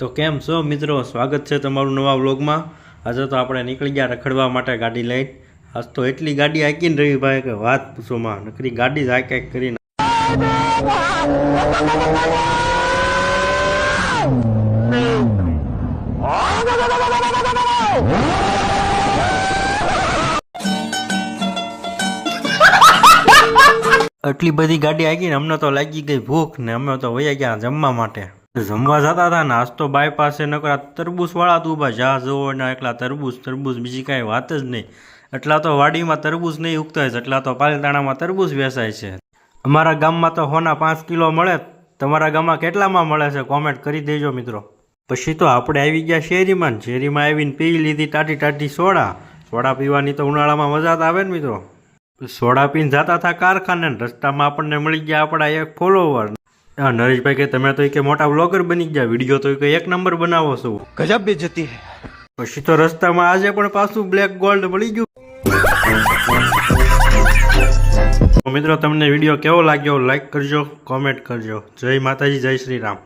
તો કેમ છો મિત્રો, સ્વાગત છે તમારું નવા વ્લોગમાં। આજે તો આપણે નીકળી ગયા રખડવા માટે ગાડી લઈને। આજ તો એટલી ગાડી હાંકીને રહી ભાઈ કે વાત પૂછો માં, નકરી ગાડી જ હાંક કરીને। આટલી બધી ગાડી હાંકીને અમને તો લાગી ગઈ ભૂખ ને અમે તો વયા ગયા જમવા માટે। જમવા જતા હતા ને આજ તો બાયપાસે નકરા તરબૂચ વાળા તું ઉભા, જ્યાં જોવો ને એકલા તરબૂચ બીજી કાંઈ વાત જ નહીં। એટલા તો વાડીમાં તરબૂચ નહીં ઉગતા હોય, એટલા તો પાલતાણામાં તરબૂચ વેચાય છે। અમારા ગામમાં તો હોના 5 કિલો મળે, તમારા ગામમાં કેટલામાં મળે છે કોમેન્ટ કરી દેજો મિત્રો। પછી તો આપણે આવી ગયા શેરીમાં આવીને પી લીધી ટાટી સોડા પીવાની તો ઉનાળામાં મજા તો આવે ને મિત્રો। સોડા પીને જતા હતા કારખાને, રસ્તામાં આપણને મળી ગયા આપણા એક ફોલોવર। નરેશભાઈ કે તમે તો કે મોટા બ્લોગર બની ગયા, વિડીયો તો કે 1 નંબર બનાવો છો, ગજબ બેઇજ્જતી હે। પછી તો રસ્તામાં આજે પણ પાછું બ્લેક ગોલ્ડ મળી ગયું। તો મિત્રો તમને વિડીયો કેવો લાગ્યો લાઈક કરજો, કોમેન્ટ કરજો। જય માતાજી, જય શ્રી રામ।